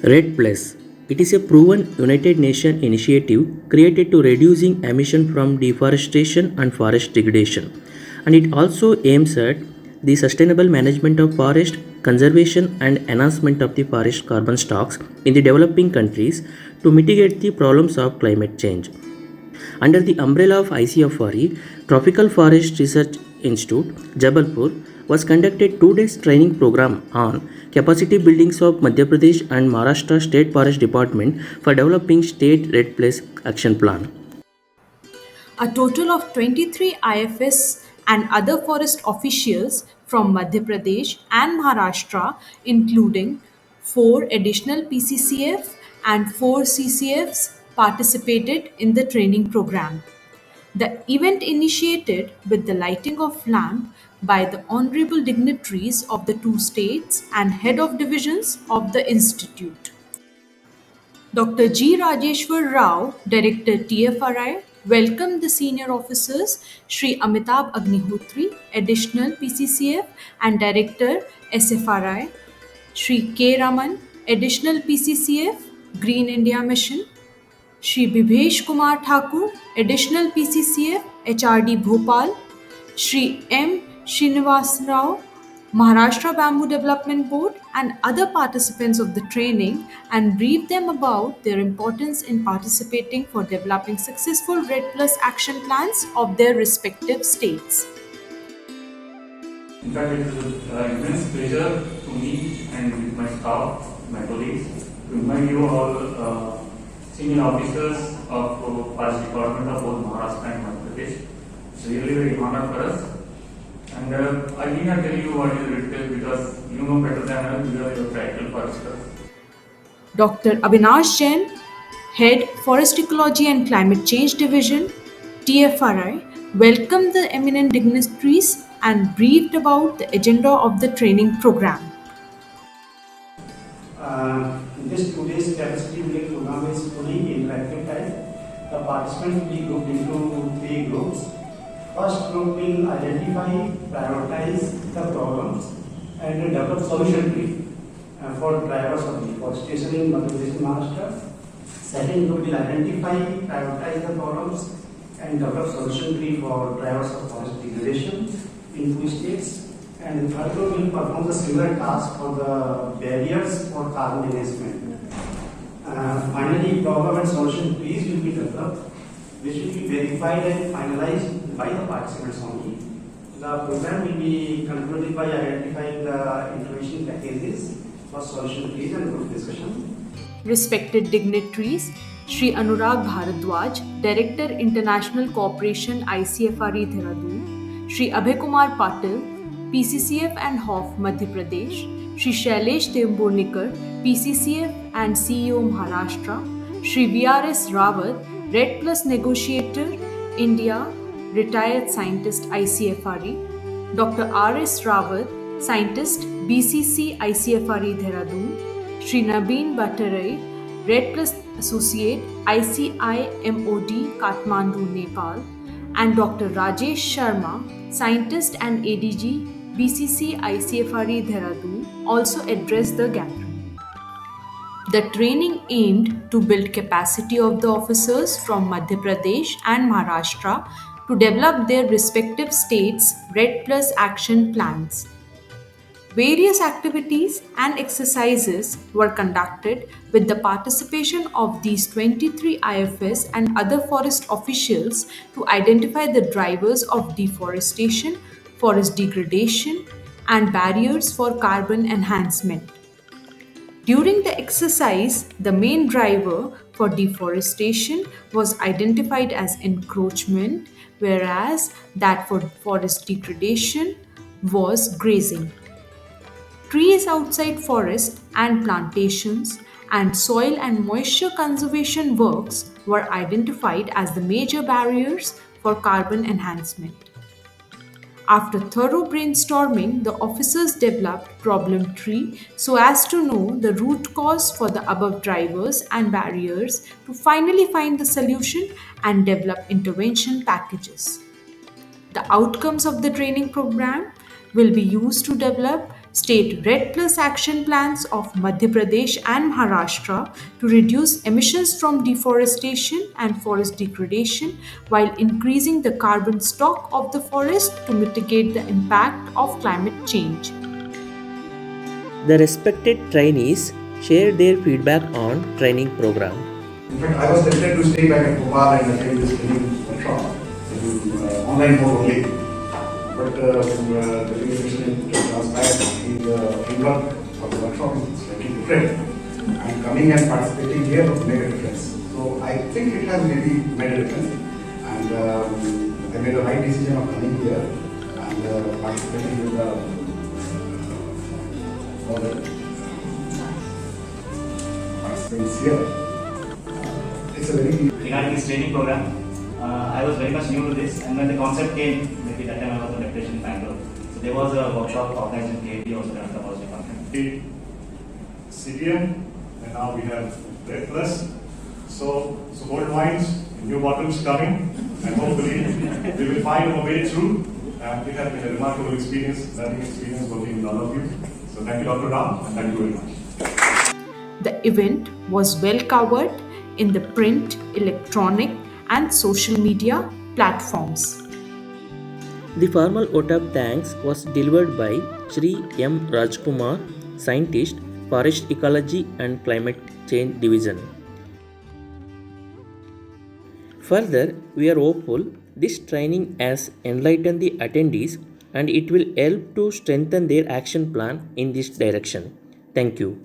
RED Plus. It is a proven United Nations initiative created to reducing emission from deforestation and forest degradation. And it also aims at the sustainable management of forest, conservation and enhancement of the forest carbon stocks in the developing countries to mitigate the problems of climate change. Under the umbrella of ICFRE, Tropical Forest Research Institute, Jabalpur, was conducted 2 days training program on capacity buildings of Madhya Pradesh and Maharashtra State Forest Department for developing state Red Place action plan. A total of 23 IFS and other forest officials from Madhya Pradesh and Maharashtra, including 4 additional PCCF and 4 CCFs, participated in the training program. The event initiated with the lighting of lamp by the honorable dignitaries of the two states and head of divisions of the institute. Dr. G. Rajeshwar Rao, Director TFRI, welcomed the senior officers Sri Amitabh Agnihotri, Additional PCCF and Director SFRI, Sri K. Raman, Additional PCCF, Green India Mission, Shri Bibhesh Kumar Thakur, Additional PCCF, HRD Bhopal, Shri M. Srinivas Rao, Maharashtra Bamboo Development Board, and other participants of the training and briefed them about their importance in participating for developing successful Red Plus action plans of their respective states. In fact, it is an immense pleasure to me and with my staff, my colleagues, to invite you all senior officers of Forest Department of both Maharashtra and Madhya Pradesh. It's really very honor for us. And I need not tell you what is written because you know better than us because you are practical foresters. Dr. Avinash Jain, Head Forest Ecology and Climate Change Division, TFRI, welcomed the eminent dignitaries and briefed about the agenda of the training program. This 2 days capacity building program is fully interactive type. The participants will be grouped into 3 groups. First group will identify, prioritize the problems and develop solution tree for drivers of deforestation in Madhya Pradesh and Maharashtra. Second group will identify, prioritize the problems and develop solution tree for drivers of forest degradation in 2 states. And the third group will perform the similar task for the barriers for carbon enhancement. Finally, problem and solution trees will be developed, which will be verified and finalized by the participants only. The program will be concluded by identifying the intervention packages for solution trees and group discussion. Respected dignitaries, Shri Anurag Bharadwaj, Director International Cooperation ICFRE Dehradun, Shri Abhay Kumar Patil, PCCF and HOF Madhya Pradesh, Shri Shailesh Temburnikar, PCCF and CEO Maharashtra, Shri VRS Rawat, Red Plus Negotiator, India, Retired Scientist ICFRE, Dr. RS Rawat, Scientist BCC ICFRE Dehradun, Shri Nabeen Bhattarai, Red Plus Associate ICIMOD Kathmandu, Nepal, and Dr. Rajesh Sharma, Scientist and ADG BCC ICFRE Dehradun, also addressed the gathering. The training aimed to build capacity of the officers from Madhya Pradesh and Maharashtra to develop their respective states' Red Plus action plans. Various activities and exercises were conducted with the participation of these 23 IFS and other forest officials to identify the drivers of deforestation, forest degradation, and barriers for carbon enhancement. During the exercise, the main driver for deforestation was identified as encroachment, whereas that for forest degradation was grazing. Trees outside forests and plantations and soil and moisture conservation works were identified as the major barriers for carbon enhancement. After thorough brainstorming, the officers developed problem tree so as to know the root cause for the above drivers and barriers to finally find the solution and develop intervention packages. The outcomes of the training program will be used to develop State RED Plus action plans of Madhya Pradesh and Maharashtra to reduce emissions from deforestation and forest degradation while increasing the carbon stock of the forest to mitigate the impact of climate change. The respected trainees shared their feedback on training program. In fact, I was tempted to stay back at Bhopal and attend this training workshop in online mode only. But the limitation transpired, the framework of the workshop is slightly different. And coming and participating here would make a difference. So I think it has really made a difference. And I made the right decision of coming here and participating with all the participants here. It's a very regarding this training program. I was very much new to this, and when the concept came, maybe that time I was on deputation in Bangalore. So there was a workshop organized in KAP, also done the Forest Department. The CDM, and now we have Red Plus. So gold mines, new bottoms coming, and hopefully we will find our way through. And it has been a remarkable experience, learning experience working with all of you. So thank you, Dr. Ram, and thank you very much. The event was well covered in the print, electronic, and social media platforms. The formal vote of thanks was delivered by Shri M. Rajkumar, Scientist, Forest Ecology and Climate Change Division. Further, we are hopeful this training has enlightened the attendees and it will help to strengthen their action plan in this direction. Thank you.